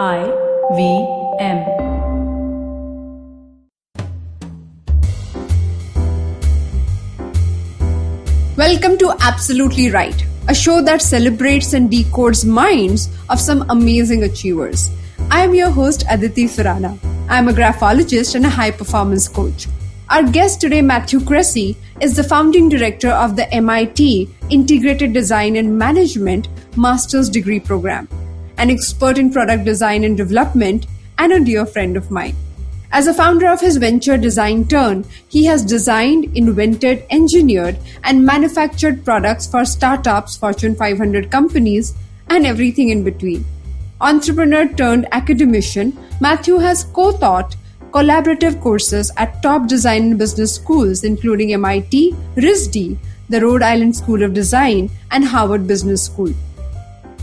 IVM. Welcome to Absolutely Right, a show that celebrates and decodes minds of some amazing achievers. I am your host, Aditi Surana. I am a graphologist and a high-performance coach. Our guest today, Matthew Kressy, is the founding director of the MIT Integrated Design and Management Master's Degree Program, an expert in product design and development, and a dear friend of mine. As a founder of his venture Designturn, he has designed, invented, engineered, and manufactured products for startups, Fortune 500 companies, and everything in between. Entrepreneur turned academician, Matthew has co-taught collaborative courses at top design and business schools, including MIT, RISD, the Rhode Island School of Design, and Harvard Business School.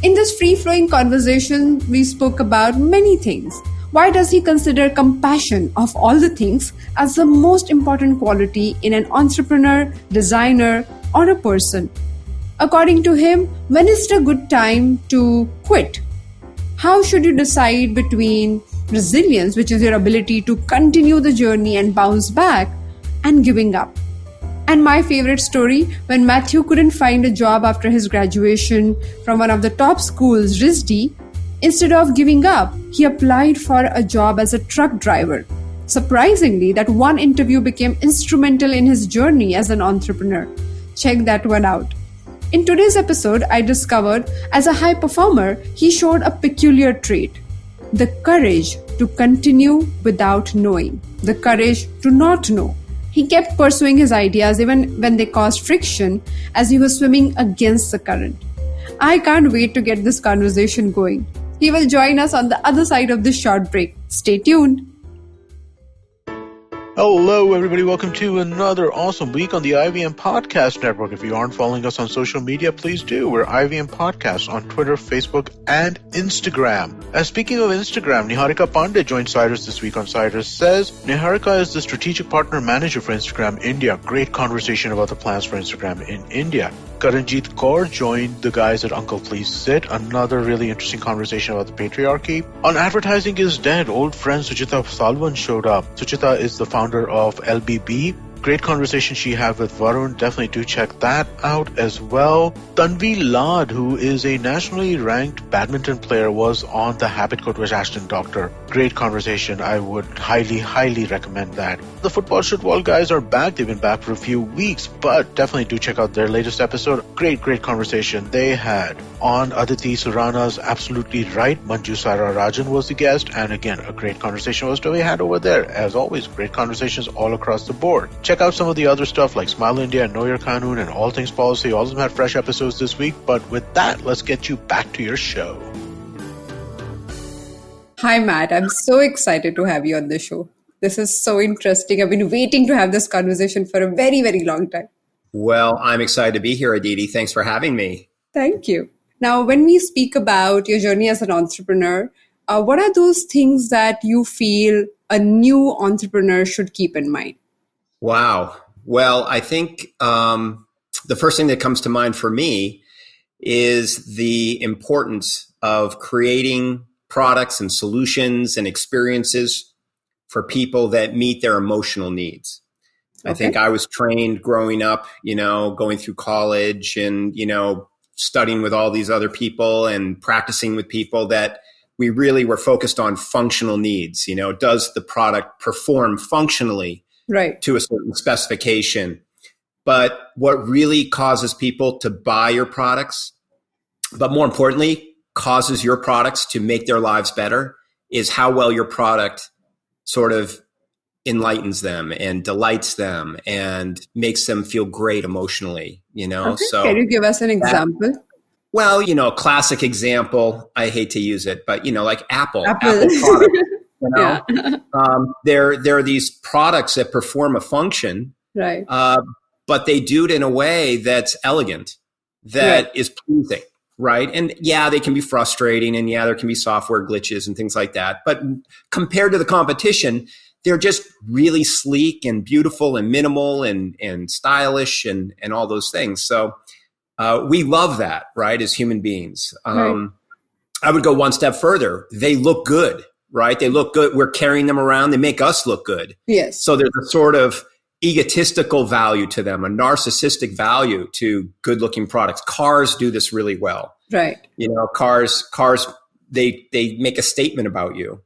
In this free-flowing conversation, we spoke about many things. Why does he consider compassion of all the things as the most important quality in an entrepreneur, designer, or a person? According to him, when is it a good time to quit? How should you decide between resilience, which is your ability to continue the journey and bounce back, and giving up? And my favorite story, when Matthew couldn't find a job after his graduation from one of the top schools, RISD, instead of giving up, he applied for a job as a truck driver. Surprisingly, that one interview became instrumental in his journey as an entrepreneur. Check that one out. In today's episode, I discovered as a high performer, he showed a peculiar trait: the courage to continue without knowing, the courage to not know. He kept pursuing his ideas even when they caused friction, as he was swimming against the current. I can't wait to get this conversation going. He will join us on the other side of this short break. Stay tuned. Hello, everybody. Welcome to another awesome week on the IVM Podcast Network. If you aren't following us on social media, please do. We're IVM Podcasts on Twitter, Facebook, and Instagram. Speaking of Instagram, Niharika Pandey joined Cyrus this week on Cyrus Says. Niharika is the strategic partner manager for Instagram India. Great conversation about the plans for Instagram in India. Karanjit Kaur joined the guys at Uncle Please Sit. Another really interesting conversation about the patriarchy. On Advertising is Dead, old friend Suchita Salwan showed up. Suchita is the founder of LBB. Great conversation she had with Varun. Definitely do check that out as well. Tanvi Lad, who is a nationally ranked badminton player, was on the Habit Code with Ashton Doctor. Great conversation. I would highly recommend that. The Football Football guys are back. They've been back for a few weeks, but definitely do check out their latest episode. Great conversation they had. On Aditi Surana's Absolutely Right, Manju Sara Rajan was the guest, and again, a great conversation was to be had over there. As always, great conversations all across the board. Check out some of the other stuff like Smile India and Know Your Kanun and All Things Policy. All of them had fresh episodes this week, but with that, let's get you back to your show. Hi, Matt. I'm so excited to have you on the show. This is so interesting. I've been waiting to have this conversation for a very, very long time. Well, I'm excited to be here, Aditi. Thanks for having me. Thank you. Now, when we speak about your journey as an entrepreneur, what are those things that you feel a new entrepreneur should keep in mind? Wow. Well, I think the first thing that comes to mind for me is the importance of creating products and solutions and experiences for people that meet their emotional needs. Okay. I think I was trained growing up, going through college and, studying with all these other people and practicing with people that we really were focused on functional needs. Does the product perform functionally to a certain specification? But what really causes people to buy your products, but more importantly, causes your products to make their lives better, is how well your product sort of enlightens them and delights them and makes them feel great emotionally, Okay. So can you give us an example? Well, a classic example, I hate to use it, but like Apple products, Yeah. There are these products that perform a function, right? But they do it in a way that's elegant, that is pleasing, right? And yeah, they can be frustrating, and yeah, there can be software glitches and things like that. But compared to the competition, they're just really sleek and beautiful and minimal and stylish and all those things. So we love that, right, as human beings. I would go one step further. They look good, right? They look good. We're carrying them around. They make us look good. Yes. So there's a sort of egotistical value to them, a narcissistic value to good looking products. Cars do this really well. Right. Cars, they make a statement about you.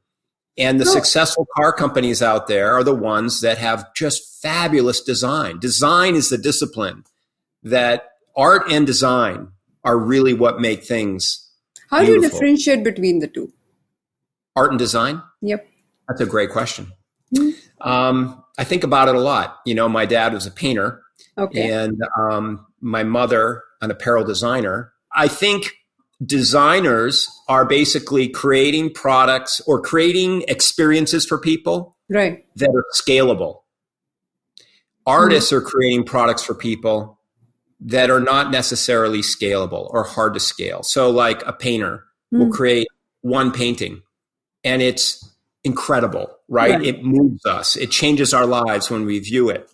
And the successful car companies out there are the ones that have just fabulous design. Design is the discipline that art and design are really what make things How beautiful. do you differentiate between the two? Art and design? Yep. That's a great question. I think about it a lot. My dad was a painter, and my mother, an apparel designer. I think designers are basically creating products or creating experiences for people that are scalable. Artists are creating products for people that are not necessarily scalable or hard to scale. So like a painter will create one painting and it's incredible, right? It moves us. It changes our lives when we view it.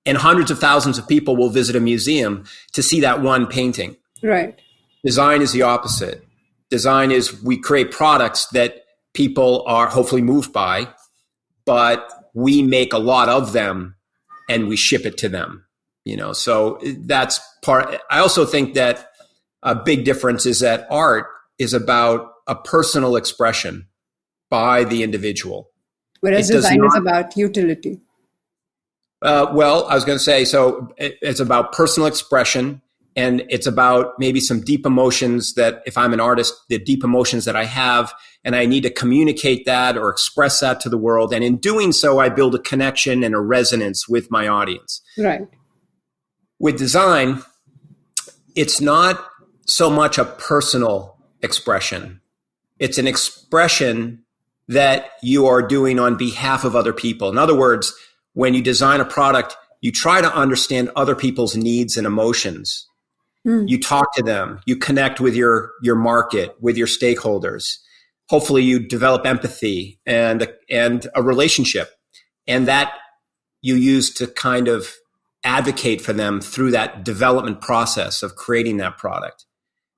And hundreds of thousands of people will visit a museum to see that one painting. Right. Design is the opposite. Design is we create products that people are hopefully moved by, but we make a lot of them and we ship it to them. So that's part. I also think that a big difference is that art is about a personal expression by the individual. Whereas design is about utility. Well, I was going to say, so it's about personal expression, and it's about maybe some deep emotions that if I'm an artist, the deep emotions that I have, and I need to communicate that or express that to the world. And in doing so, I build a connection and a resonance with my audience. Right. With design, it's not so much a personal expression. It's an expression that you are doing on behalf of other people. In other words, when you design a product, you try to understand other people's needs and emotions. You talk to them, you connect with your market, with your stakeholders. Hopefully you develop empathy and a relationship, and that you use to kind of advocate for them through that development process of creating that product.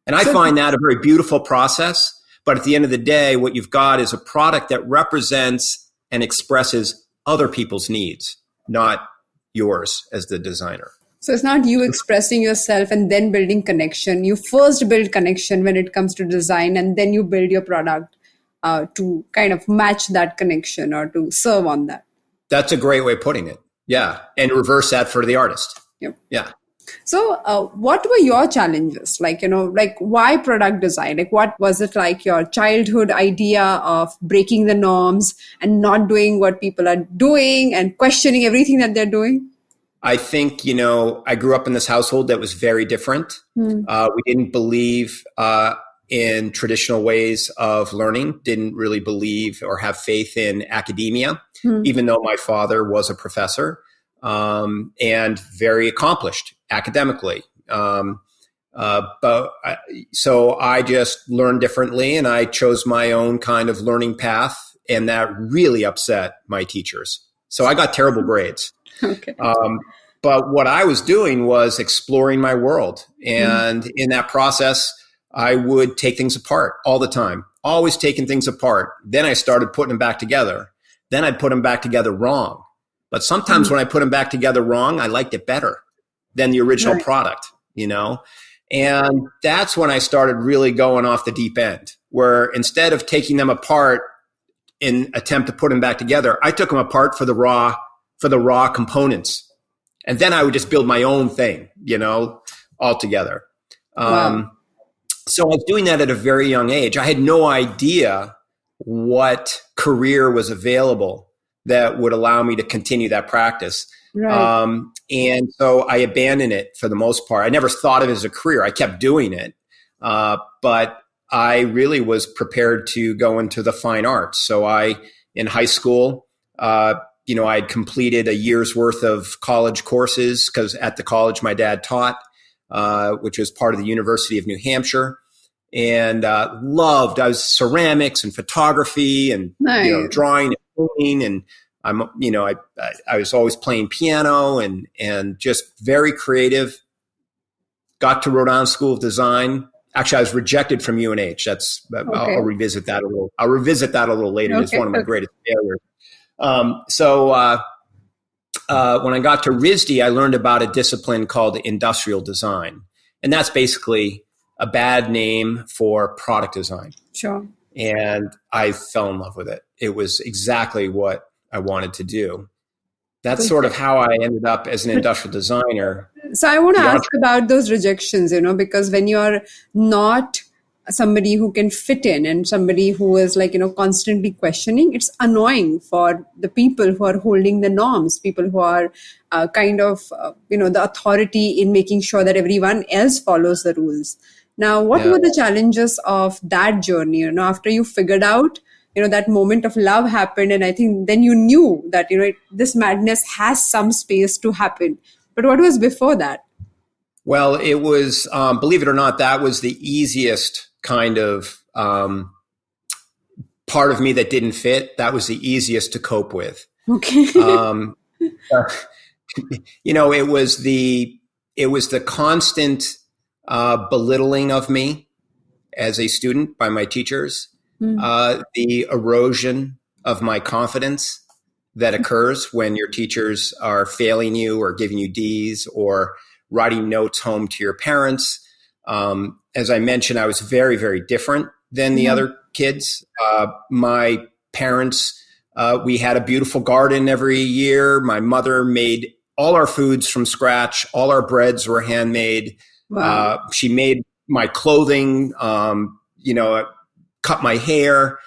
And I find that a very beautiful process. But at the end of the day, what you've got is a product that represents and expresses other people's needs, not yours as the designer. So it's not you expressing yourself and then building connection. You first build connection when it comes to design, and then you build your product to kind of match that connection or to serve on that. That's a great way of putting it. Yeah. And reverse that for the artist. Yep. Yeah. So what were your challenges? Like why product design? Like, what was it like your childhood idea of breaking the norms and not doing what people are doing and questioning everything that they're doing? I think, I grew up in this household that was very different. We didn't believe in traditional ways of learning, didn't really believe or have faith in academia, even though my father was a professor and very accomplished academically. So I just learned differently, and I chose my own kind of learning path, and that really upset my teachers. So I got terrible grades. Okay. But what I was doing was exploring my world. And in that process, I would take things apart all the time, always taking things apart. Then I started putting them back together. Then I'd put them back together wrong. But sometimes when I put them back together wrong, I liked it better than the original product, And that's when I started really going off the deep end, where instead of taking them apart in attempt to put them back together, I took them apart for the raw components. And then I would just build my own thing, all together. Wow. So I was doing that at a very young age. I had no idea what career was available that would allow me to continue that practice. Right. And so I abandoned it for the most part. I never thought of it as a career. I kept doing it. But I really was prepared to go into the fine arts. So in high school, I'd completed a year's worth of college courses because at the college my dad taught, which was part of the University of New Hampshire, and I was ceramics and photography and drawing and painting, and I was always playing piano and just very creative. Got to Rhode Island School of Design actually, I was rejected from UNH. I'll revisit that a little. I'll revisit that a little later. It's one of my greatest failures. When I got to RISD, I learned about a discipline called industrial design. And that's basically a bad name for product design. Sure. And I fell in love with it. It was exactly what I wanted to do. That's sort of how I ended up as an industrial designer. So I want to ask about those rejections, because when you're not somebody who can fit in and somebody who is constantly questioning, it's annoying for the people who are holding the norms, people who are the authority in making sure that everyone else follows the rules. Now, what were the challenges of that journey? After you figured out, that moment of love happened, and I think then you knew that, this madness has some space to happen. But what was before that? Well, it was, believe it or not, that was the easiest kind of part of me that didn't fit. That was the easiest to cope with. Okay. It was the constant belittling of me as a student by my teachers, the erosion of my confidence that occurs when your teachers are failing you or giving you D's or writing notes home to your parents. As I mentioned, I was very, very different than the other kids. My parents, we had a beautiful garden every year. My mother made all our foods from scratch. All our breads were handmade. Wow. She made my clothing, cut my hair.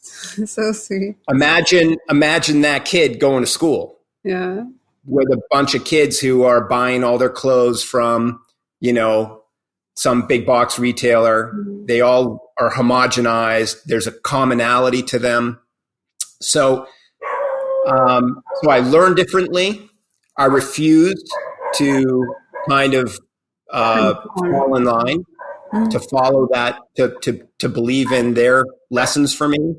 So sweet. Imagine that kid going to school. Yeah. With a bunch of kids who are buying all their clothes from, some big box retailer. Mm-hmm. They all are homogenized. There's a commonality to them. So I learned differently. I refused to kind of fall in line, to follow that, to believe in their lessons for me.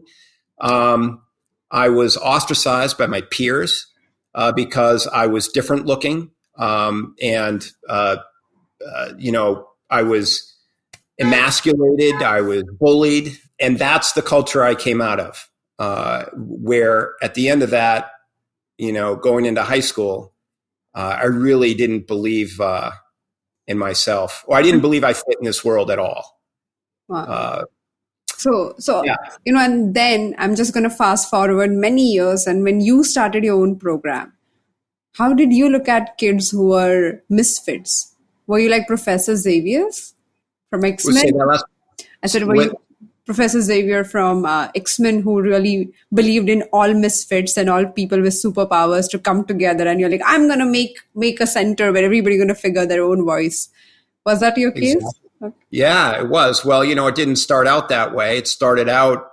I was ostracized by my peers because I was different looking, and I was emasculated. I was bullied, and that's the culture I came out of. Where at the end of that, going into high school, I really didn't believe in myself, or I didn't believe I fit in this world at all. Wow. And then I'm just going to fast forward many years. And when you started your own program, how did you look at kids who were misfits? Were you like Professor Xavier from X-Men? I said, were you Professor Xavier from X-Men, who really believed in all misfits and all people with superpowers to come together? And you're like, I'm going to make a center where everybody's going to figure their own voice. Was that your case? Exactly. Yeah, it was. Well, it didn't start out that way. It started out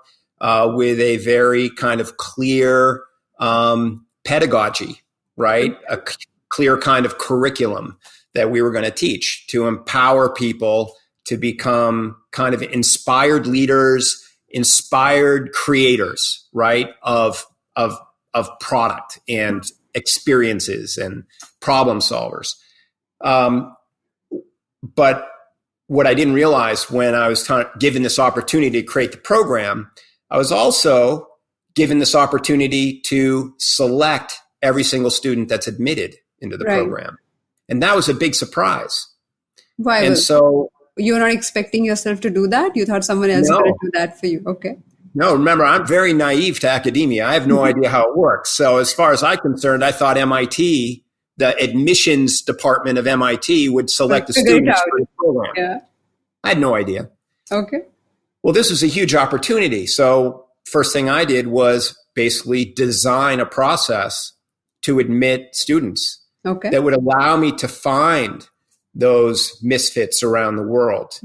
with a very kind of clear pedagogy, right? A clear kind of curriculum that we were going to teach to empower people to become kind of inspired leaders, inspired creators, right? Of product and experiences and problem solvers. But what I didn't realize when I was given this opportunity to create the program, I was also given this opportunity to select every single student that's admitted into the program. And that was a big surprise. Why? And so you're not expecting yourself to do that? You thought someone else would do that for you? Okay. No, remember, I'm very naive to academia. I have no idea how it works. So as far as I'm concerned, I thought MIT, the admissions department of MIT, would select the students for the program. Yeah. I had no idea. Okay. Well, this was a huge opportunity. So first thing I did was basically design a process to admit students that would allow me to find those misfits around the world,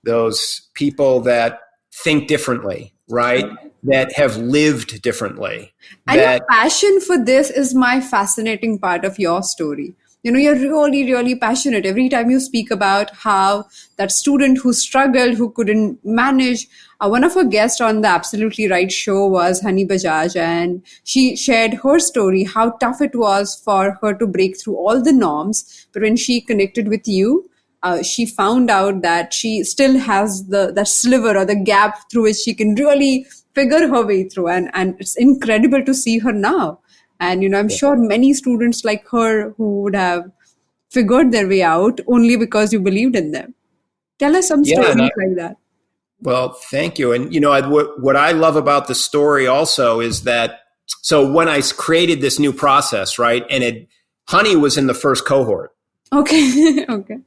those people that think differently, right? That have lived differently. And your passion for this is my fascinating part of your story. You're really, really passionate. Every time you speak about how that student who struggled, who couldn't manage, one of our guests on the Absolutely Right show was Hani Bajaj, and she shared her story, how tough it was for her to break through all the norms. But when she connected with you, she found out that she still has that sliver or the gap through which she can really figure her way through. And it's incredible to see her now. And, I'm sure many students like her who would have figured their way out only because you believed in them. Tell us some stories like that. Well, thank you. And, what I love about the story also is that, so when I created this new process, right, and Honey was in the first cohort. Okay. Okay.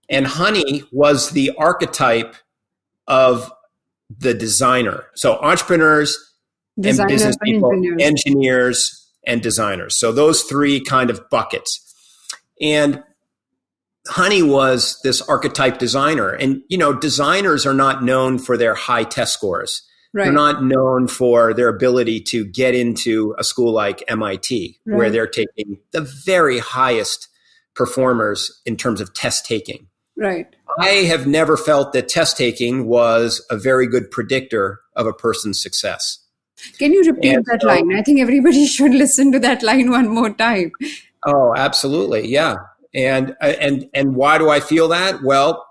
And Honey was the archetype of the designer. So entrepreneurs and business people, engineers and designers. So those three kind of buckets. And Honey was this archetype designer. And, designers are not known for their high test scores. Right. They're not known for their ability to get into a school like MIT, right, where they're taking the very highest performers in terms of test taking. Right. I have never felt that test taking was a very good predictor of a person's success. Can you repeat that line? I think everybody should listen to that line one more time. Oh, absolutely. Yeah. And why do I feel that? Well,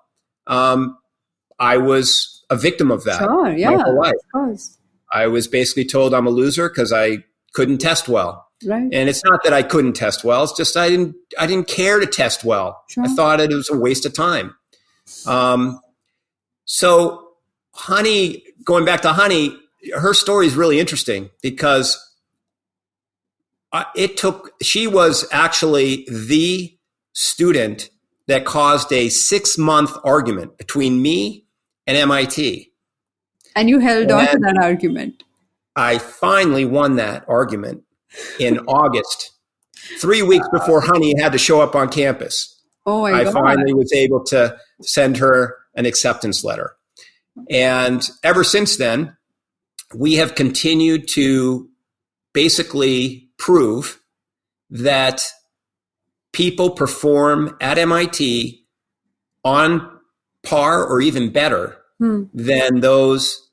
I was a victim of that. Sure, yeah, my whole life. Of course. I was basically told I'm a loser because I couldn't test well. Right. And it's not that I couldn't test well. It's just I didn't care to test well. Sure. I thought it was a waste of time. So Honey, going back to Honey, her story is really interesting because she was actually the student that caused a 6-month argument between me and MIT. And you held on to that argument. I finally won that argument in August, 3 weeks before Honey had to show up on campus. Oh my God. I finally was able to send her an acceptance letter. And ever since then, we have continued to basically prove that people perform at MIT on par or even better than those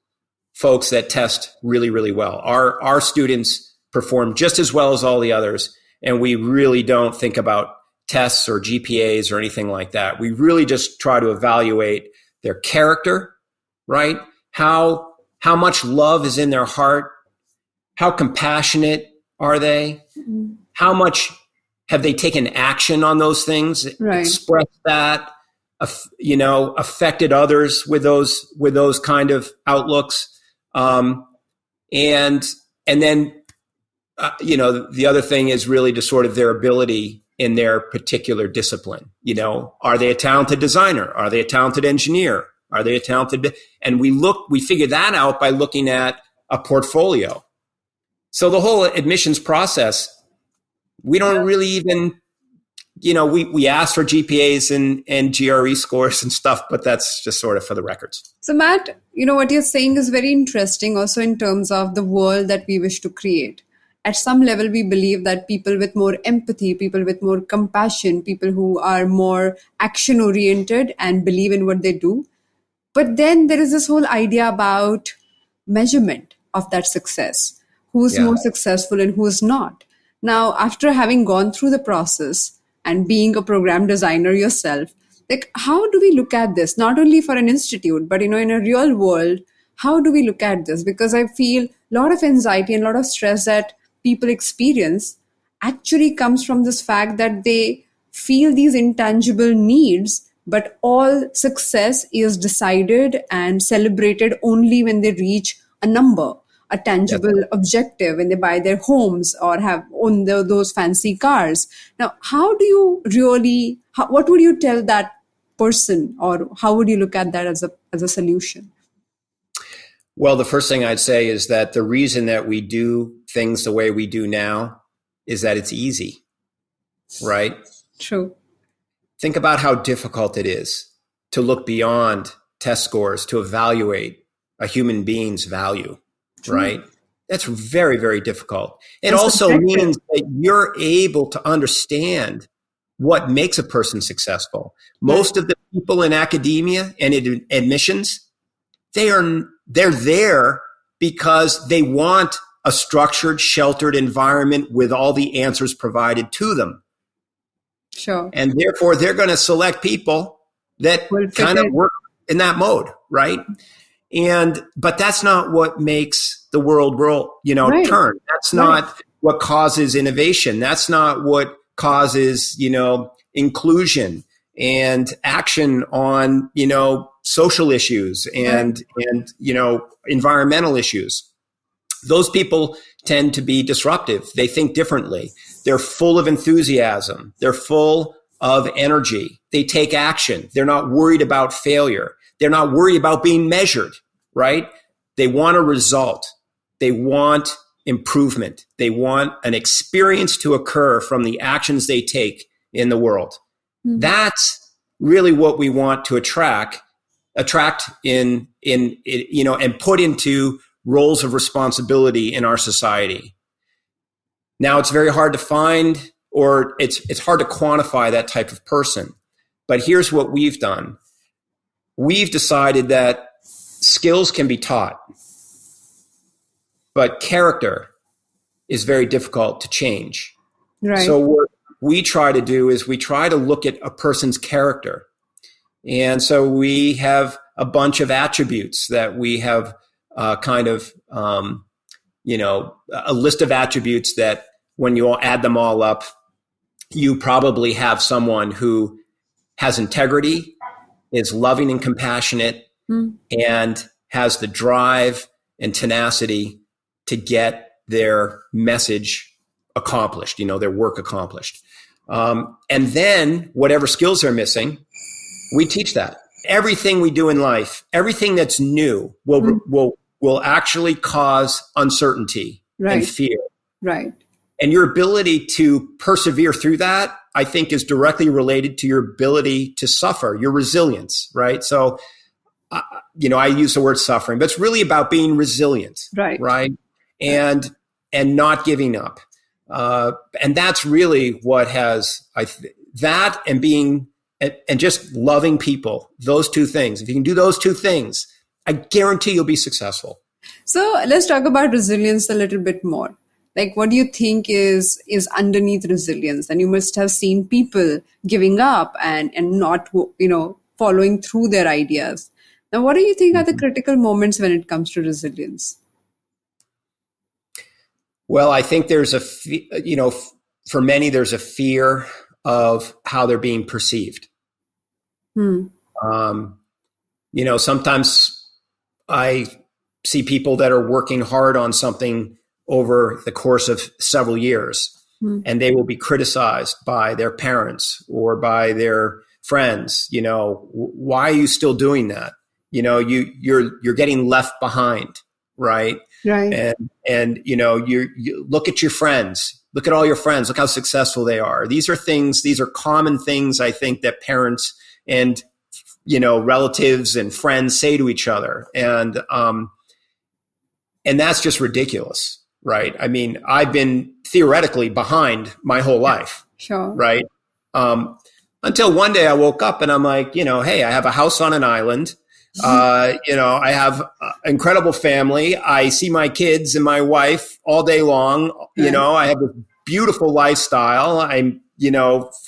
folks that test really, really well. Our students perform just as well as all the others, and we really don't think about tests or GPAs or anything like that. We really just try to evaluate their character, right? How much love is in their heart? How compassionate are they? How much have they taken action on those things? Right. Expressed that, affected others with those kind of outlooks. And then, the other thing is really just sort of their ability in their particular discipline. Are they a talented designer? Are they a talented engineer? Are they a talented? And we figure that out by looking at a portfolio. So the whole admissions process, we don't really even, we ask for GPAs and GRE scores and stuff, but that's just sort of for the records. So Matt, what you're saying is very interesting also in terms of the world that we wish to create. At some level, we believe that people with more empathy, people with more compassion, people who are more action-oriented and believe in what they do. But then there is this whole idea about measurement of that success. Who's more successful and who's not. Now, after having gone through the process and being a program designer yourself, how do we look at this? Not only for an institute, but, in a real world, how do we look at this? Because I feel a lot of anxiety and a lot of stress that people experience actually comes from this fact that they feel these intangible needs, but all success is decided and celebrated only when they reach a number, a tangible objective, when they buy their homes or own those fancy cars. Now, what would you tell that person, or how would you look at that as a solution? Well, the first thing I'd say is that the reason that we do things the way we do now is that it's easy, right? True. Think about how difficult it is to look beyond test scores to evaluate a human being's value, right? That's very, very difficult. It also means that you're able to understand what makes a person successful. Most of the people in academia and in admissions, they're there because they want a structured, sheltered environment with all the answers provided to them. Sure. And therefore, they're going to select people that kind of work in that mode, right? But that's not what makes the world turn. That's not what causes innovation. That's not what causes, inclusion and action on, social issues and environmental issues. Those people tend to be disruptive. They think differently. They're full of enthusiasm. They're full of energy. They take action. They're not worried about failure. They're not worried about being measured, right? They want a result. They want improvement. They want an experience to occur from the actions they take in the world. Mm-hmm. That's really what we want to attract in and put into roles of responsibility in our society. Now, it's very hard to find, or it's hard to quantify that type of person. But here's what we've done. We've decided that skills can be taught, but character is very difficult to change. Right. So what we try to do is we try to look at a person's character. And so we have a bunch of attributes that we have a list of attributes that when you all add them all up, you probably have someone who has integrity, is loving and compassionate, and has the drive and tenacity to get their message accomplished, their work accomplished. And then whatever skills they're missing, we teach that. Everything we do in life, everything that's new will actually cause uncertainty and fear. Right. And your ability to persevere through that, I think, is directly related to your ability to suffer, your resilience, right? So, I use the word suffering, but it's really about being resilient, right? And not giving up. And that's really what has that and being and just loving people. Those two things. If you can do those two things, I guarantee you'll be successful. So let's talk about resilience a little bit more. Like, what do you think is underneath resilience? And you must have seen people giving up and not, following through their ideas. Now, what do you think are the critical moments when it comes to resilience? Well, I think there's for many, there's a fear of how they're being perceived. Sometimes I see people that are working hard on something over the course of several years, and they will be criticized by their parents or by their friends. Why are you still doing that? You're getting left behind, right? Right. And you look at your friends, look at all your friends, look how successful they are. These are common things, I think, that parents and, relatives and friends say to each other. And that's just ridiculous, right? I mean, I've been theoretically behind my whole life. Sure. Right. Until one day I woke up and I'm like, hey, I have a house on an island. I have an incredible family. I see my kids and my wife all day long. Right. I have a beautiful lifestyle. I'm,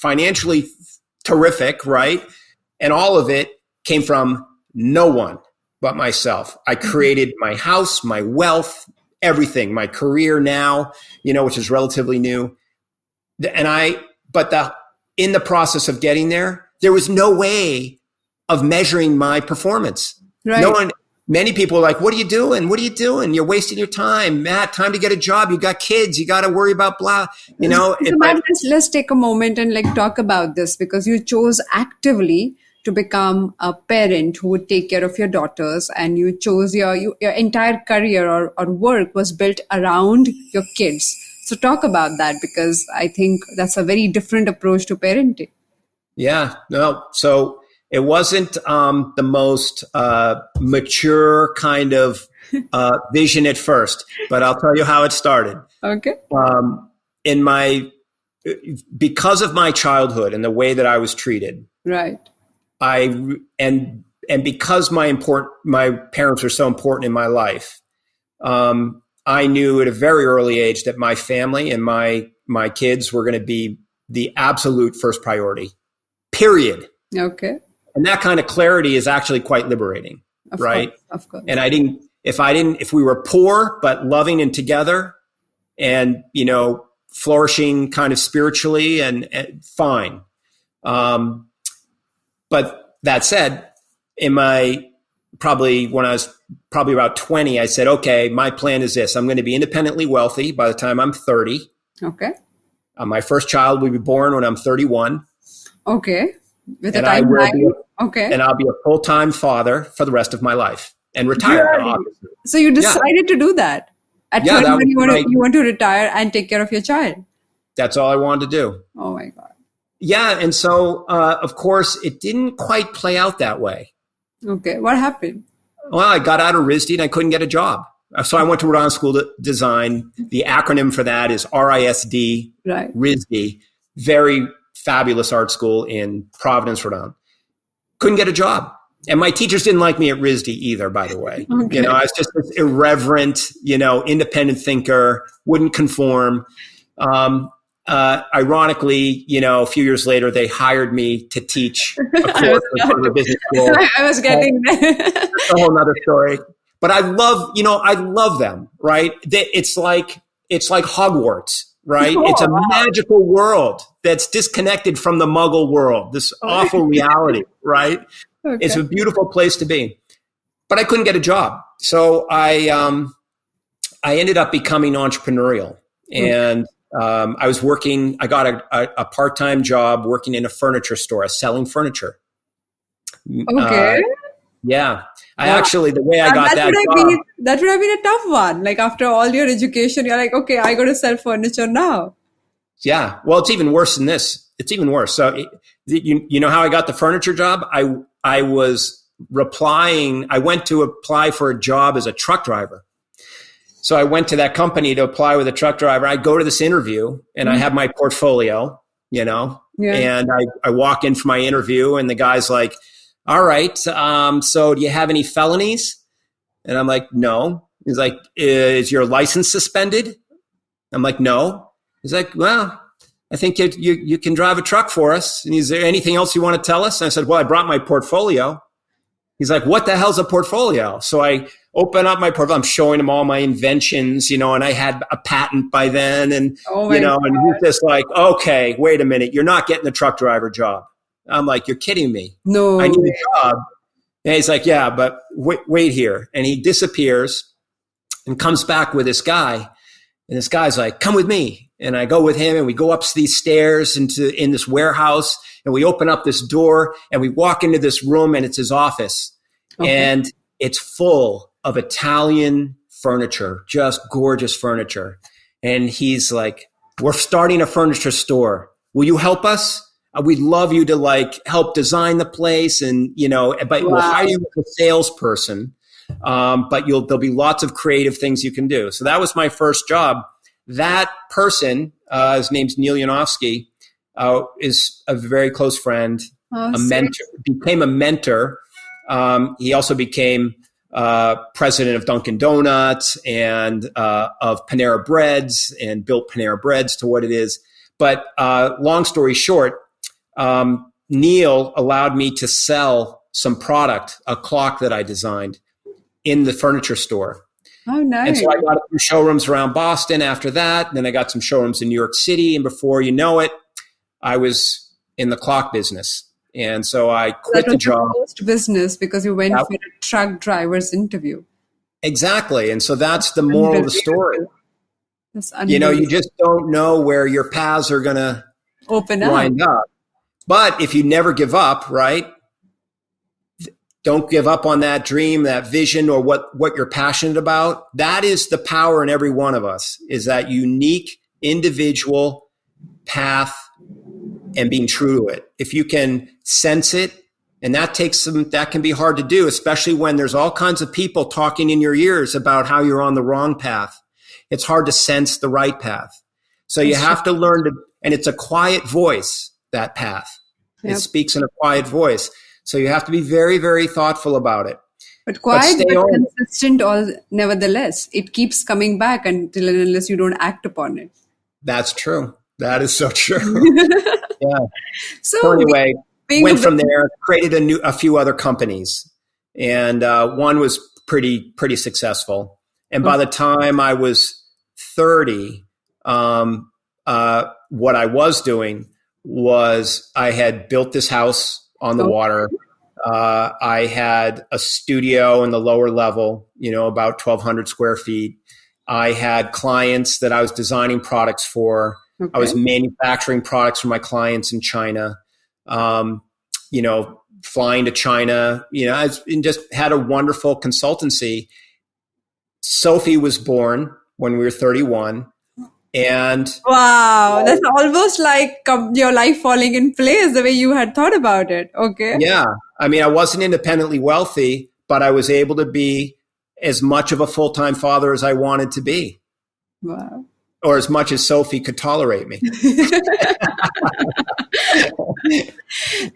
financially terrific, right? And all of it came from no one but myself. I created my house, my wealth, everything, my career now, which is relatively new. But in the process of getting there was no way of measuring my performance. Right. Many people are like, what are you doing? What are you doing? You're wasting your time. Matt, time to get a job. You got kids. You got to worry about blah, So Matt, let's take a moment and talk about this, because you chose actively to become a parent who would take care of your daughters, and you chose your entire career or work was built around your kids. So talk about that, because I think that's a very different approach to parenting. Yeah, no. So it wasn't the most mature kind of vision at first, but I'll tell you how it started. Okay. Because of my childhood and the way that I was treated, right? And because my parents were so important in my life, I knew at a very early age that my family and my kids were going to be the absolute first priority. Period. Okay. And that kind of clarity is actually quite liberating, right? Of course. And if we were poor, but loving and together and, flourishing kind of spiritually and fine. But that said, when I was probably about 20, I said, okay, my plan is this. I'm going to be independently wealthy by the time I'm 30. Okay. My first child will be born when I'm 31. Okay. With a and I will be okay. And I'll be a full-time father for the rest of my life and retire. Obviously. So you decided to do that at 21. You want to retire and take care of your child. That's all I wanted to do. Oh my God. Yeah, and so of course it didn't quite play out that way. Okay, what happened? Well, I got out of RISD and I couldn't get a job. So I went to Rhode Island School of Design. The acronym for that is RISD, right. RISD. Very fabulous art school in Providence, Rhode Island. Couldn't get a job. And my teachers didn't like me at RISD either, by the way. Okay. I was just this irreverent, independent thinker, wouldn't conform. Ironically, a few years later, they hired me to teach a course in a business school. I was getting That's a whole nother story. But I love them, right? It's like Hogwarts, right? Oh, it's a magical world that's disconnected from the Muggle world, this awful reality, right? Okay. It's a beautiful place to be. But I couldn't get a job. So I ended up becoming entrepreneurial. And I got a part-time job working in a furniture store, selling furniture. Okay. Yeah. The way I got that job. That would have been a tough one. Like after all your education, you're like, okay, I got to sell furniture now. Yeah. Well, it's even worse than this. It's even worse. So you know how I got the furniture job? I went to apply for a job as a truck driver. So I went to that company to apply with a truck driver. I go to this interview and I have my portfolio, and I walk in for my interview and the guy's like, all right, so do you have any felonies? And I'm like, no. He's like, is your license suspended? I'm like, no. He's like, well, I think you can drive a truck for us. And is there anything else you want to tell us? And I said, well, I brought my portfolio. He's like, what the hell's a portfolio? So I open up my portfolio. I'm showing him all my inventions, and I had a patent by then. And, and he's just like, okay, wait a minute. You're not getting the truck driver job. I'm like, you're kidding me. No. I need a job. And he's like, yeah, but wait here. And he disappears and comes back with this guy. And this guy's like, come with me. And I go with him and we go up these stairs in this warehouse and we open up this door and we walk into this room and it's his office. Okay. And it's full of Italian furniture, just gorgeous furniture. And he's like, we're starting a furniture store. Will you help us? We'd love you to help design the place and, but we'll hire you as a salesperson. But there'll be lots of creative things you can do. So that was my first job. That person, his name's Neil Yanofsky, is a very close friend, a mentor, became a mentor. He also became president of Dunkin' Donuts and of Panera Breads and built Panera Breads to what it is. But long story short, Neil allowed me to sell some product, a clock that I designed in the furniture store. Oh, nice. And so I got some showrooms around Boston after that. Then I got some showrooms in New York City. And before you know it, I was in the clock business. And so I quit the job. That was your first business because you went for a truck driver's interview. Exactly. And so that's the moral of the story. You just don't know where your paths are going to wind up. But if you never give up, right? Don't give up on that dream, that vision, or what you're passionate about. That is the power in every one of us, is that unique individual path and being true to it. If you can sense it, and that can be hard to do, especially when there's all kinds of people talking in your ears about how you're on the wrong path. It's hard to sense the right path. So you have to learn to, and it's a quiet voice, that path. Yep. It speaks in a quiet voice. So you have to be very, very thoughtful about it. But quiet, but consistent, nevertheless. It keeps coming back until and unless you don't act upon it. That's true. That is so true. Yeah. So anyway, Being went from there, created a few other companies, and one was pretty successful. And by the time I was 30, what I was doing was I had built this house on the water. I had a studio in the lower level, about 1,200 square feet. I had clients that I was designing products for. Okay. I was manufacturing products for my clients in China. Flying to China, I just had a wonderful consultancy. Sophie was born when we were 31. And wow, that's almost like your life falling in place the way you had thought about it. Okay. Yeah. I mean, I wasn't independently wealthy, but I was able to be as much of a full-time father as I wanted to be. Wow. Or as much as Sophie could tolerate me.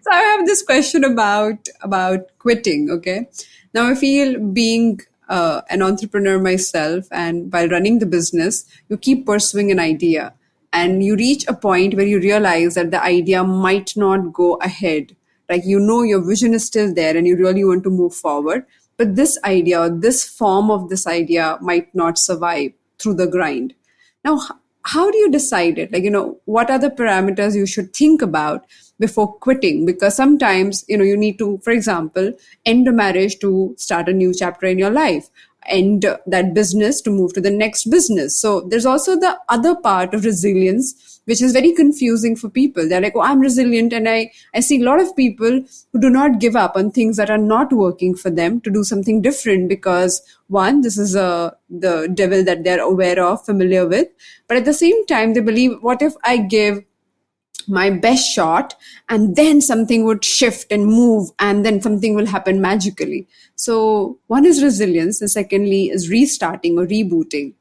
So I have this question about quitting. Okay. Now I feel being an entrepreneur myself, and while running the business, you keep pursuing an idea and you reach a point where you realize that the idea might not go ahead. Like, your vision is still there and you really want to move forward, but this idea or this form of this idea might not survive through the grind. Now, how do you decide it? Like, what are the parameters you should think about before quitting? Because sometimes, you need to, for example, end a marriage to start a new chapter in your life, end that business to move to the next business. So there's also the other part of resilience, which is very confusing for people. They're like, oh, I'm resilient. And I see a lot of people who do not give up on things that are not working for them to do something different because, one, this is the devil that they're aware of, familiar with. But at the same time, they believe, what if I give my best shot and then something would shift and move and then something will happen magically? So one is resilience and secondly is restarting or rebooting.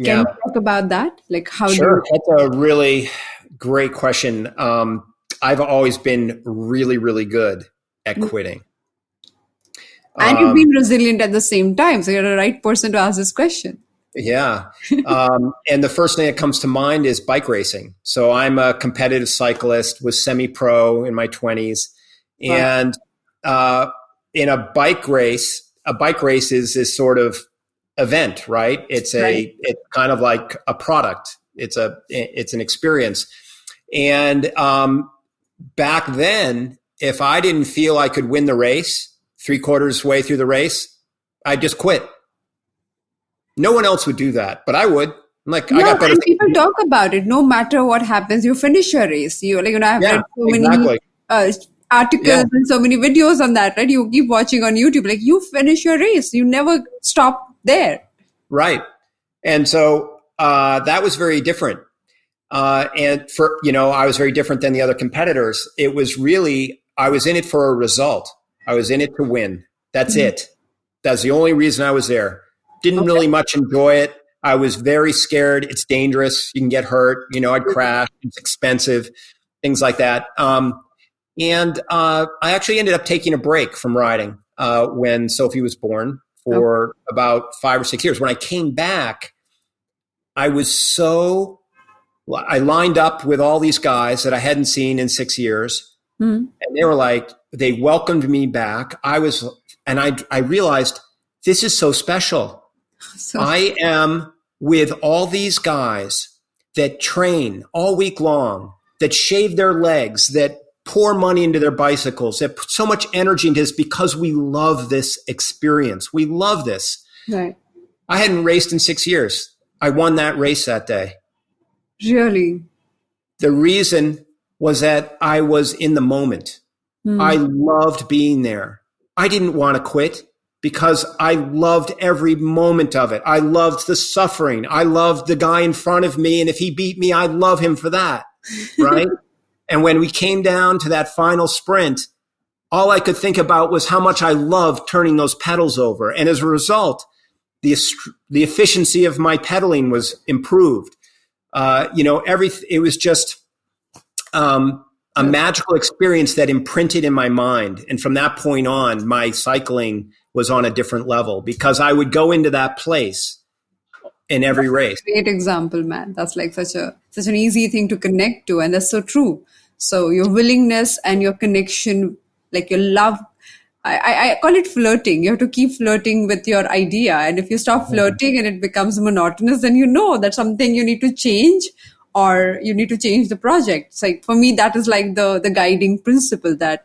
Can you talk about that? Like, how? Sure. That's a really great question. I've always been really, really good at quitting. And you've been resilient at the same time. So you're the right person to ask this question. Yeah. And the first thing that comes to mind is bike racing. So I'm a competitive cyclist, was semi-pro in my 20s. Wow. And in a bike race is this sort of event, right? It's kind of like a product. It's an experience. And back then, if I didn't feel I could win the race, 3/4 way through the race, I'd just quit. No one else would do that, but I would. I'm like, I got better. And people talk about it. No matter what happens, you finish your race. I've read so many articles and so many videos on that, right? You keep watching on YouTube, like you finish your race. You never stop there. Right. And so that was very different. And I was very different than the other competitors. It was really, I was in it for a result. I was in it to win. That's it. That's the only reason I was there. Didn't really much enjoy it. I was very scared. It's dangerous. You can get hurt. I'd crash. It's expensive, things like that. And I actually ended up taking a break from riding when Sophie was born for about 5 or 6 years. When I came back, I lined up with all these guys that I hadn't seen in 6 years. And they were like, they welcomed me back. I realized this is so special. I am with all these guys that train all week long, that shave their legs, that pour money into their bicycles, that put so much energy into this because we love this experience. We love this. Right. I hadn't raced in 6 years. I won that race that day. Really? The reason was that I was in the moment. I loved being there. I didn't want to quit because I loved every moment of it. I loved the suffering. I loved the guy in front of me. And if he beat me, I'd love him for that. Right. And when we came down to that final sprint, all I could think about was how much I loved turning those pedals over. And as a result, the efficiency of my pedaling was improved. It was just a magical experience that imprinted in my mind. And from that point on, my cycling was on a different level because I would go into that place in every race. Great example, man. That's like such an easy thing to connect to. And that's so true. So your willingness and your connection, like your love, I call it flirting. You have to keep flirting with your idea. And if you stop flirting and it becomes monotonous, then you know that's something you need to change, or you need to change the project. It's like, for me, that is like the guiding principle that,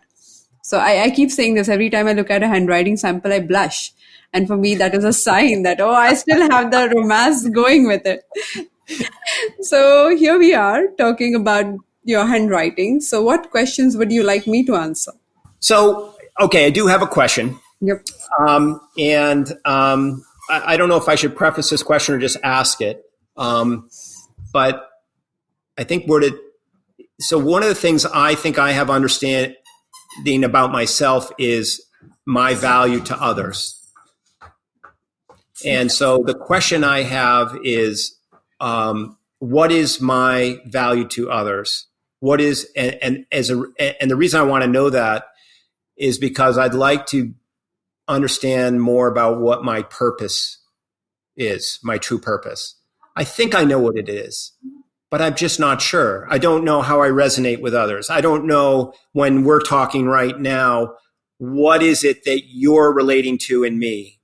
so I keep saying this every time I look at a handwriting sample, I blush. And for me, that is a sign that, oh, I still have the romance going with it. So here we are talking about your handwriting. So what questions would you like me to answer? So, okay, I do have a question. Yep. I don't know if I should preface this question or just ask it. But I think so one of the things I think I have understanding about myself is my value to others. And so the question I have is, what is my value to others? What is, and the reason I want to know that is because I'd like to understand more about what my purpose is, my true purpose. I think I know what it is, but I'm just not sure. I don't know how I resonate with others. I don't know, when we're talking right now, what is it that you're relating to in me?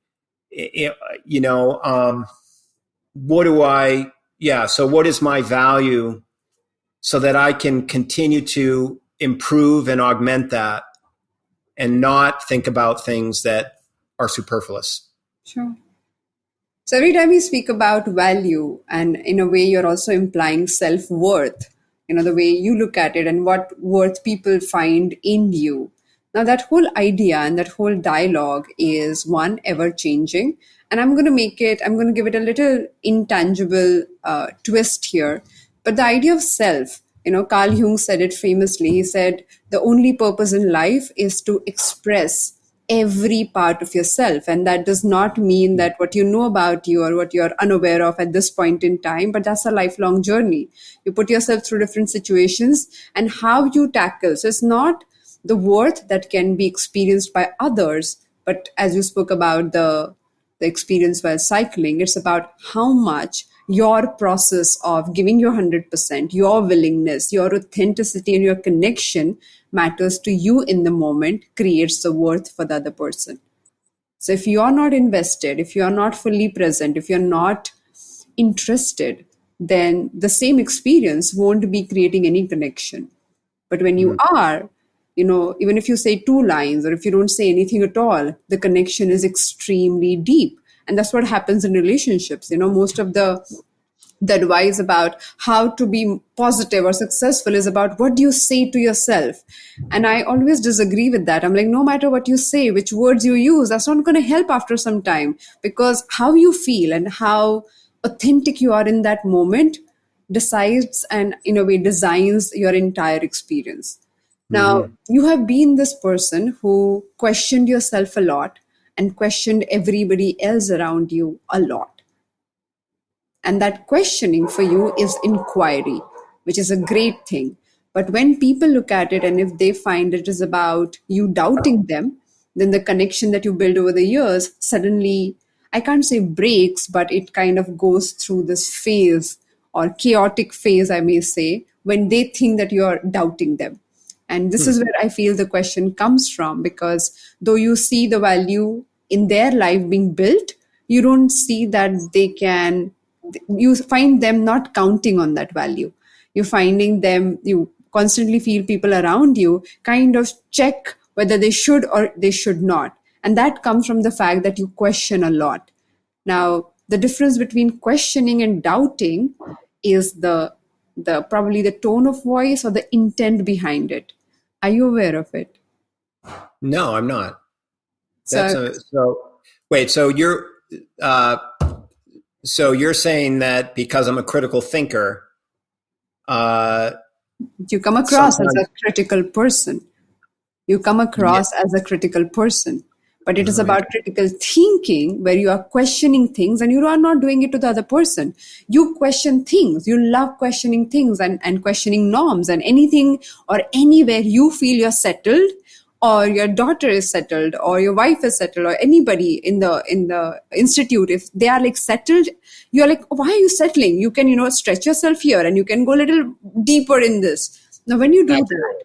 So what is my value so that I can continue to improve and augment that and not think about things that are superfluous? Sure. So every time you speak about value, and in a way you're also implying self-worth, the way you look at it and what worth people find in you. Now that whole idea and that whole dialogue is one, ever changing. And I'm going to give it a little intangible twist here. But the idea of self, Carl Jung said it famously. He said, the only purpose in life is to express every part of yourself. And that does not mean that what you know about you or what you're unaware of at this point in time, but that's a lifelong journey. You put yourself through different situations and how you tackle. So it's not the worth that can be experienced by others, but as you spoke about the experience while cycling, it's about how much your process of giving your 100%, your willingness, your authenticity, and your connection matters to you in the moment, creates the worth for the other person. So if you are not invested, if you are not fully present, if you're not interested, then the same experience won't be creating any connection. But when you are, even if you say 2 lines or if you don't say anything at all, the connection is extremely deep. And that's what happens in relationships. Most of the advice about how to be positive or successful is about what do you say to yourself. And I always disagree with that. I'm like, no matter what you say, which words you use, that's not going to help after some time, because how you feel and how authentic you are in that moment decides and in a way designs your entire experience. Now, you have been this person who questioned yourself a lot and questioned everybody else around you a lot. And that questioning for you is inquiry, which is a great thing. But when people look at it and if they find it is about you doubting them, then the connection that you build over the years suddenly, I can't say breaks, but it kind of goes through this phase or chaotic phase, I may say, when they think that you're doubting them. And this is where I feel the question comes from, because though you see the value in their life being built, you don't see that you find them not counting on that value. You constantly feel people around you kind of check whether they should or they should not. And that comes from the fact that you question a lot. Now, the difference between questioning and doubting is the probably the tone of voice or the intent behind it. Are you aware of it? No, I'm not. So you're saying that because I'm a critical thinker, you come across as a critical person. But it is about critical thinking, where you are questioning things and you are not doing it to the other person. You question things. You love questioning things and questioning norms, and anything or anywhere you feel you're settled, or your daughter is settled, or your wife is settled, or anybody in the institute, if they are like settled, you're like, why are you settling? You can, stretch yourself here and you can go a little deeper in this. Now, when you do Absolutely. that,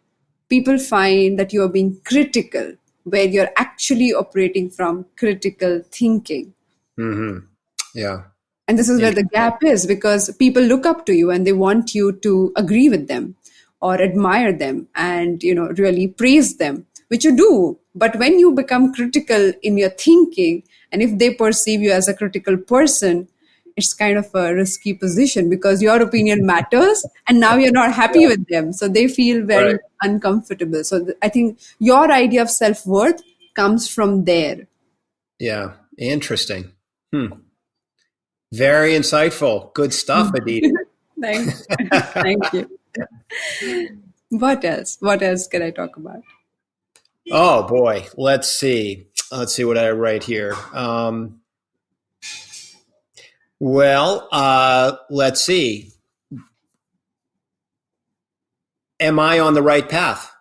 people find that you are being critical, where you're actually operating from critical thinking. Mm-hmm. Yeah. And this is where the gap is, because people look up to you and they want you to agree with them or admire them and, really praise them, which you do. But when you become critical in your thinking, and if they perceive you as a critical person, it's kind of a risky position, because your opinion matters and now you're not happy with them. So they feel Right. very uncomfortable. So I think your idea of self worth comes from there. Yeah. Interesting. Very insightful. Good stuff, Aditi. Thank, thank you. What else? What else can I talk about? Oh boy. Let's see. Let's see what I write here. Let's see. Am I on the right path?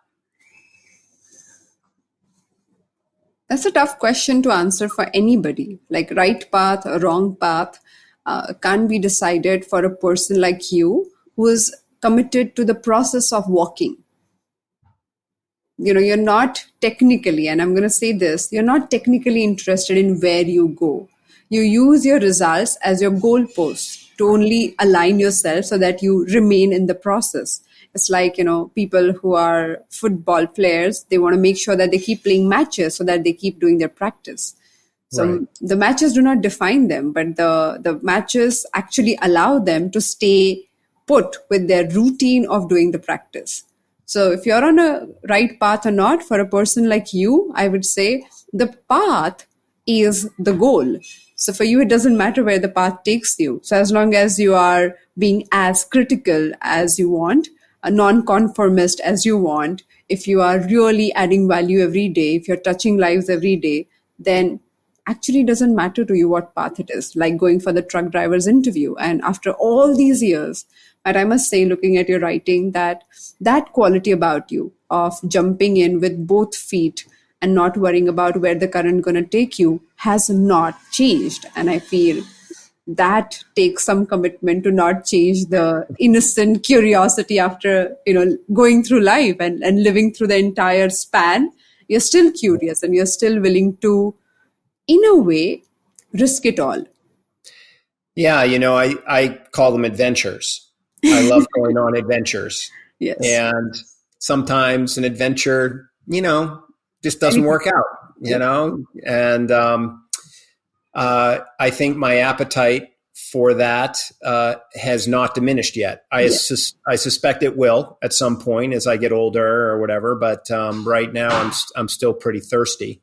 That's a tough question to answer for anybody. Like right path or wrong path can't be decided for a person like you who is committed to the process of walking. You're not technically, and I'm going to say this, you're not technically interested in where you go. You use your results as your goalposts to only align yourself so that you remain in the process. It's like, people who are football players, they want to make sure that they keep playing matches so that they keep doing their practice. So Right. the matches do not define them, but the matches actually allow them to stay put with their routine of doing the practice. So if you're on a right path or not, for a person like you, I would say the path is the goal. So for you, it doesn't matter where the path takes you. So as long as you are being as critical as you want, a non-conformist as you want, if you are really adding value every day, if you're touching lives every day, then actually doesn't matter to you what path it is, like going for the truck driver's interview. And after all these years, but I must say, looking at your writing, that quality about you of jumping in with both feet and not worrying about where the current going to take you has not changed. And I feel that takes some commitment to not change the innocent curiosity after, going through life and living through the entire span. You're still curious and you're still willing to, in a way, risk it all. Yeah, I call them adventures. I love going on adventures. Yes. And sometimes an adventure, just doesn't Anything. work out, And I think my appetite for that has not diminished yet. I suspect it will at some point as I get older or whatever. But right now, I'm still pretty thirsty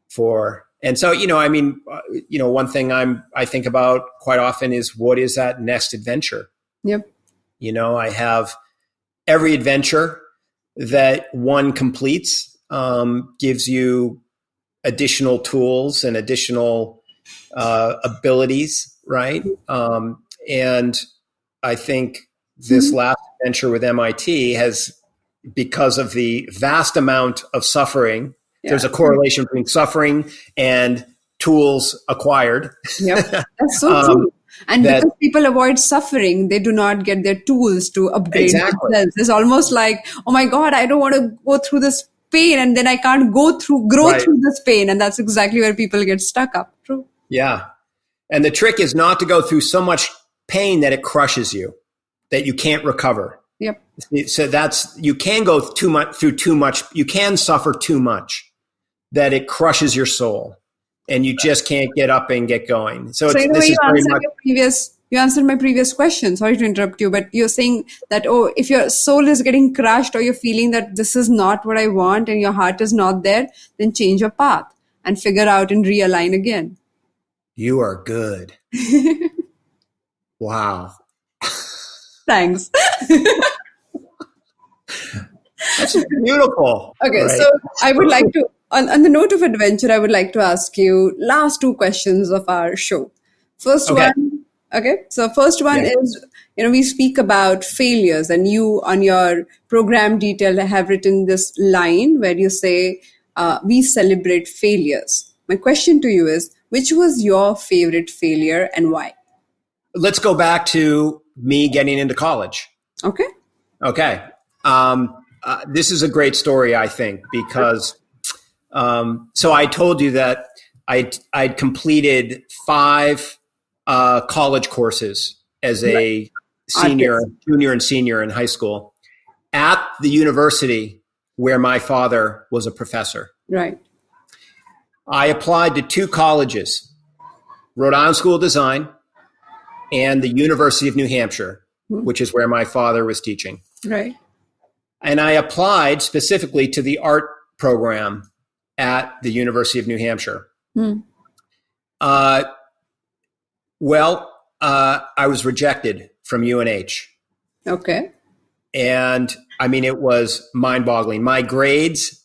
for. And so, one thing I think about quite often is, what is that next adventure? Yep. I have every adventure that one completes gives you additional tools and additional abilities, right? And I think this last adventure with MIT has, because of the vast amount of suffering, there's a correlation between suffering and tools acquired. Yep. That's so true. And because people avoid suffering, they do not get their tools to upgrade themselves. It's almost like, oh my God, I don't want to go through this pain, and then I can't grow through this pain. And that's exactly where people get stuck up. True. Yeah. And the trick is not to go through so much pain that it crushes you, that you can't recover. Yep. So you can go through too much. You can suffer too much that it crushes your soul and you just can't get up and get going. So you answered my previous question. Sorry to interrupt you, but you're saying that, if your soul is getting crushed or you're feeling that this is not what I want and your heart is not there, then change your path and figure out and realign again. You are good. Wow. Thanks. That's beautiful. Okay, right? So I would like to, on the note of adventure, I would like to ask you last two questions of our show. First one is, we speak about failures, and you on your program detail have written this line where you say, we celebrate failures. My question to you is, which was your favorite failure and why? Let's go back to me getting into college. Okay. This is a great story, I think, because so I told you that I'd completed 5 college courses as a senior, junior, and senior in high school at the university where my father was a professor. Right. I applied to 2 colleges, Rhode Island School of Design and the University of New Hampshire, which is where my father was teaching. Right. And I applied specifically to the art program at the University of New Hampshire. I was rejected from UNH. Okay. And I mean, it was mind-boggling. My grades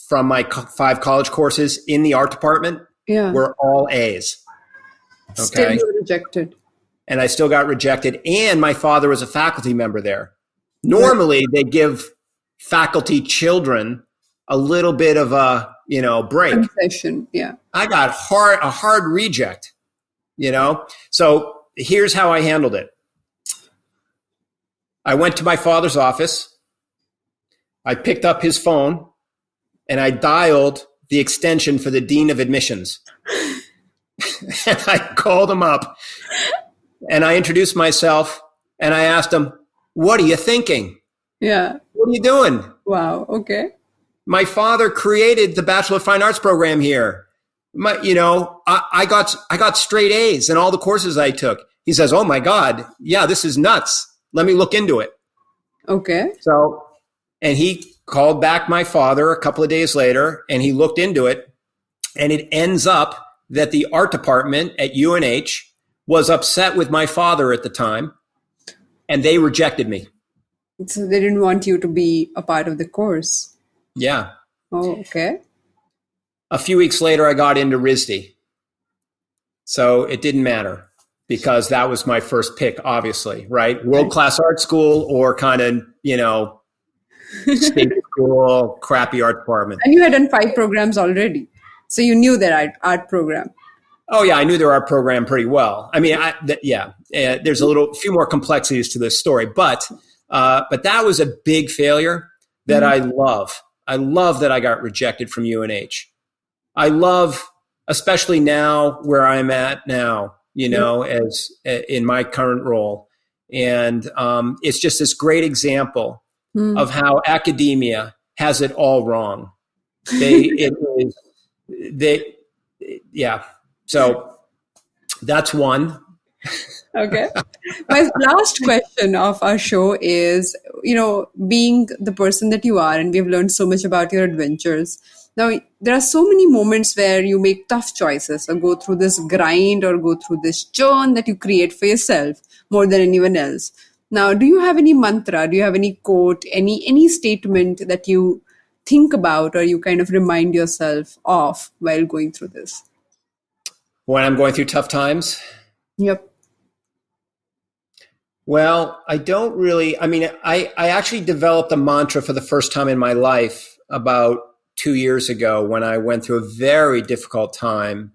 from my 5 college courses in the art department were all A's. Okay. Still you were rejected. And I still got rejected. And my father was a faculty member there. Normally, they give faculty children a little bit of a, break. Concession, yeah. I got a hard reject, So here's how I handled it. I went to my father's office. I picked up his phone and I dialed the extension for the dean of admissions. And I called him up and I introduced myself and I asked him, "What are you thinking? Yeah. What are you doing?" Wow. Okay. My father created the Bachelor of Fine Arts program here. I got straight A's in all the courses I took. He says, "Oh my God, yeah, this is nuts. Let me look into it." Okay. So, and he called back my father a couple of days later and he looked into it, and it ends up that the art department at UNH was upset with my father at the time and they rejected me. So they didn't want you to be a part of the course. Yeah. Oh, okay. A few weeks later, I got into RISD. So it didn't matter because that was my first pick, obviously, right? World-class art school or kind of, state school, crappy art department. And you had done 5 programs already. So you knew that art program. Oh, yeah, I knew their art program pretty well. I mean, there's a few more complexities to this story, but that was a big failure that I love. I love that I got rejected from UNH. I love, especially now where I'm at now, as in my current role. And it's just this great example of how academia has it all wrong. So that's one. Okay. My last question of our show is, being the person that you are, and we've learned so much about your adventures. Now, there are so many moments where you make tough choices or go through this grind or go through this churn that you create for yourself more than anyone else. Now, do you have any mantra? Do you have any quote, any statement that you think about or you kind of remind yourself of while going through this? When I'm going through tough times? Yep. Well, I don't really, I actually developed a mantra for the first time in my life about 2 years ago when I went through a very difficult time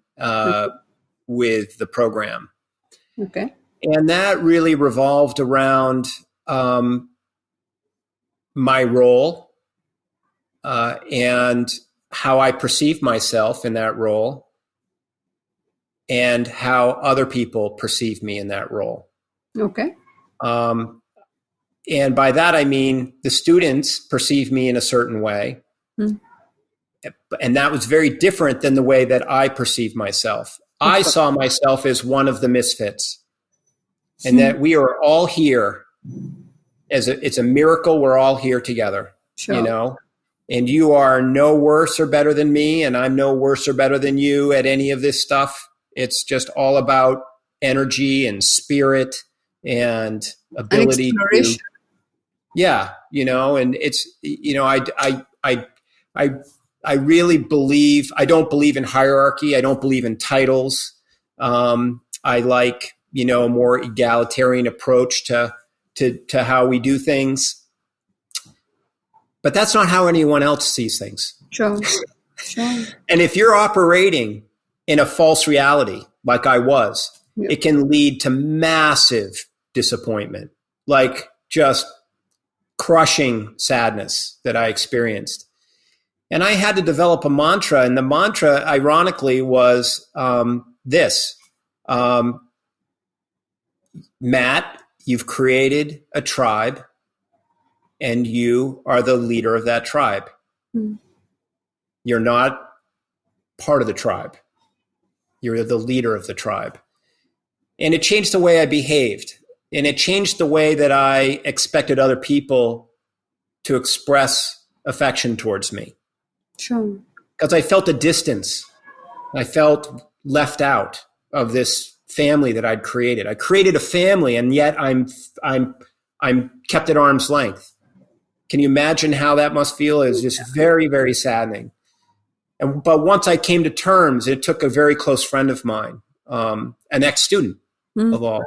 with the program. Okay. And that really revolved around my role and how I perceive myself in that role and how other people perceive me in that role. Okay. And by that, I mean the students perceive me in a certain way. And that was very different than the way that I perceived myself. I saw myself as one of the misfits and that we are all here it's a miracle. We're all here together, sure. And you are no worse or better than me. And I'm no worse or better than you at any of this stuff. It's just all about energy and spirit and ability and to, and it's, I really believe, I don't believe in hierarchy. I don't believe in titles. I like, a more egalitarian approach to how we do things. But that's not how anyone else sees things. Sure. And if you're operating in a false reality, like I was, it can lead to massive disappointment, like just crushing sadness that I experienced. And I had to develop a mantra. And the mantra, ironically, was this. Matt, you've created a tribe, and you are the leader of that tribe. Mm. You're not part of the tribe. You're the leader of the tribe. And it changed the way I behaved. And it changed the way that I expected other people to express affection towards me. Sure. Because I felt a distance. I felt left out of this family that I'd created. I created a family, and yet I'm kept at arm's length. Can you imagine how that must feel? It was just very, very saddening. But once I came to terms, it took a very close friend of mine, an ex-student of all.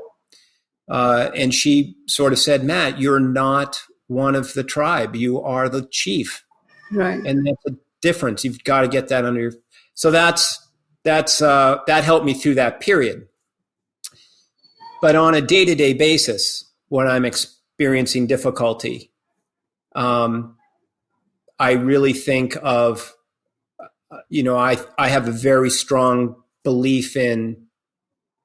And she sort of said, Matt, you're not one of the tribe. You are the chief. Right. And that's a difference. You've got to get that under your... So that helped me through that period. But on a day-to-day basis, when I'm experiencing difficulty, I really think of, I have a very strong belief in,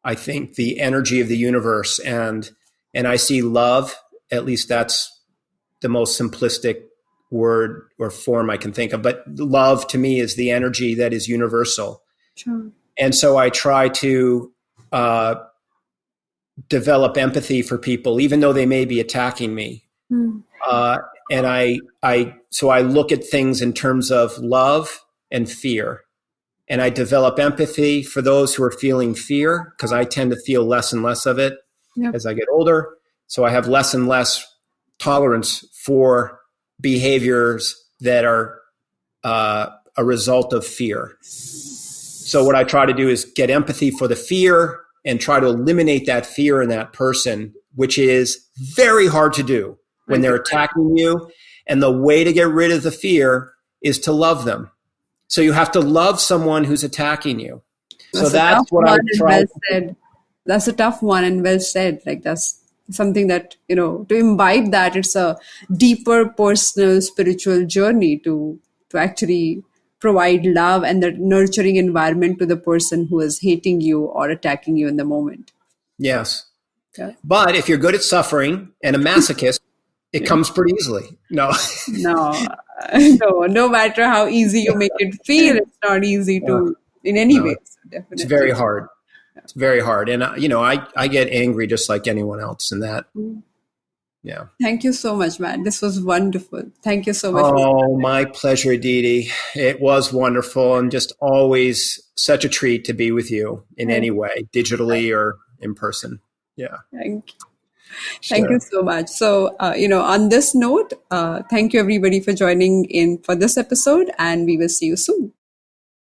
I think, the energy of the universe, and I see love, at least that's the most simplistic word or form I can think of, but love to me is the energy that is universal. Sure. And so I try to develop empathy for people, even though they may be attacking me. And I look at things in terms of love and fear. And I develop empathy for those who are feeling fear, because I tend to feel less and less of it as I get older. So I have less and less tolerance for behaviors that are a result of fear. So what I try to do is get empathy for the fear and try to eliminate that fear in that person, which is very hard to do when they're attacking you. And the way to get rid of the fear is to love them. So you have to love someone who's attacking you. So that's what I try. That's a tough one and well said. Like that's something that, to imbibe that, it's a deeper personal spiritual journey to actually provide love and the nurturing environment to the person who is hating you or attacking you in the moment. Yes. Yeah. But if you're good at suffering and a masochist, it comes pretty easily. No, no matter how easy you make it feel, it's not easy to in any way. So definitely. It's very hard. It's very hard. And, I get angry just like anyone else in that. Yeah. Thank you so much, Matt. This was wonderful. Thank you so much. Oh, my pleasure, Aditi. It was wonderful and just always such a treat to be with you in any way, digitally or in person. Yeah. Thank you. Thank you so much. So, on this note, thank you everybody for joining in for this episode, and we will see you soon.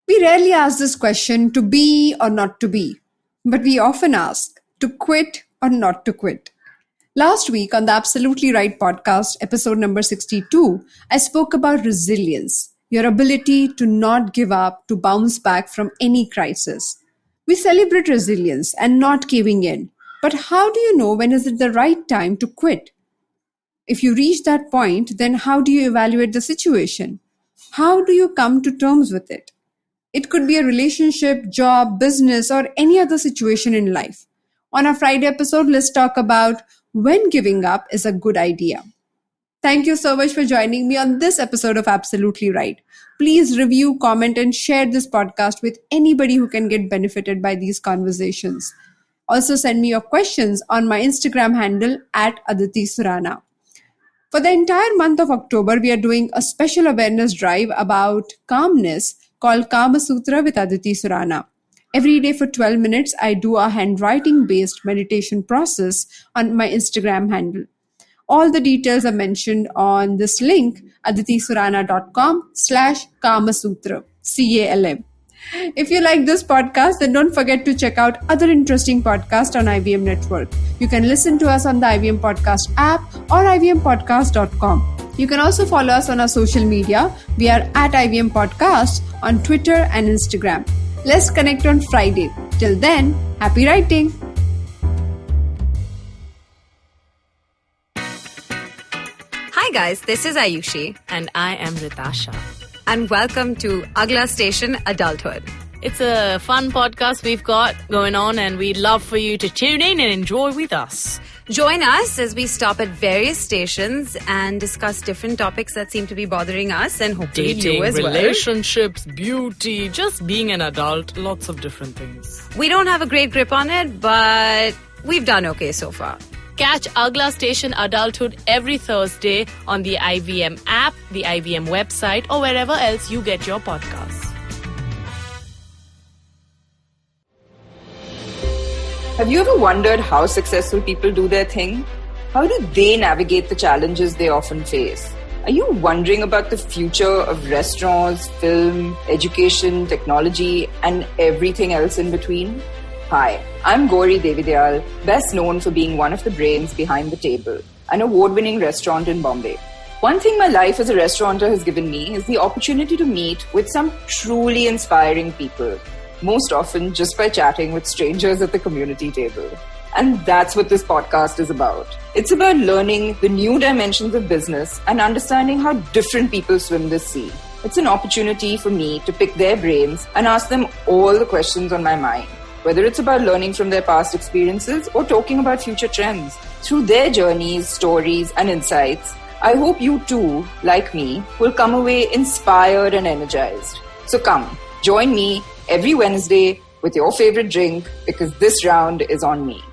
We rarely ask this question, to be or not to be, but we often ask, to quit or not to quit. Last week on the Absolutely Right podcast, episode number 62, I spoke about resilience, your ability to not give up, to bounce back from any crisis. We celebrate resilience and not caving in. But how do you know when is it the right time to quit? If you reach that point, then how do you evaluate the situation? How do you come to terms with it? It could be a relationship, job, business, or any other situation in life. On our Friday episode, let's talk about when giving up is a good idea. Thank you so much for joining me on this episode of Absolutely Right. Please review, comment, and share this podcast with anybody who can get benefited by these conversations. Also send me your questions on my Instagram handle @Aditi Surana. For the entire month of October, we are doing a special awareness drive about calmness called Kama Sutra with Aditi Surana. Every day for 12 minutes, I do a handwriting-based meditation process on my Instagram handle. All the details are mentioned on this link, aditisurana.com/Kama Sutra, CALM. If you like this podcast, then don't forget to check out other interesting podcasts on IVM Network. You can listen to us on the IVM Podcast app or ivmpodcast.com. You can also follow us on our social media. We are @IVM Podcast on Twitter and Instagram. Let's connect on Friday. Till then, happy writing. Hi Hi guys, this is Ayushi. And I am Ritasha. And welcome to Agla Station Adulthood. It's a fun podcast we've got going on, and we'd love for you to tune in and enjoy with us. Join us as we stop at various stations and discuss different topics that seem to be bothering us and hopefully Dating, you as well. relationships, beauty, just being an adult, lots of different things. We don't have a great grip on it, but we've done okay so far. Catch Agla Station Adulthood every Thursday on the IVM app, the IVM website, or wherever else you get your podcasts. Have you ever wondered how successful people do their thing? How do they navigate the challenges they often face? Are you wondering about the future of restaurants, film, education, technology, and everything else in between? Hi, I'm Gauri Devidyal, best known for being one of the brains behind The Table, an award-winning restaurant in Bombay. One thing my life as a restaurateur has given me is the opportunity to meet with some truly inspiring people, most often just by chatting with strangers at the community table. And that's what this podcast is about. It's about learning the new dimensions of business and understanding how different people swim this sea. It's an opportunity for me to pick their brains and ask them all the questions on my mind, whether it's about learning from their past experiences or talking about future trends. Through their journeys, stories, and insights, I hope you too, like me, will come away inspired and energized. So come, join me every Wednesday with your favorite drink, because this round is on me.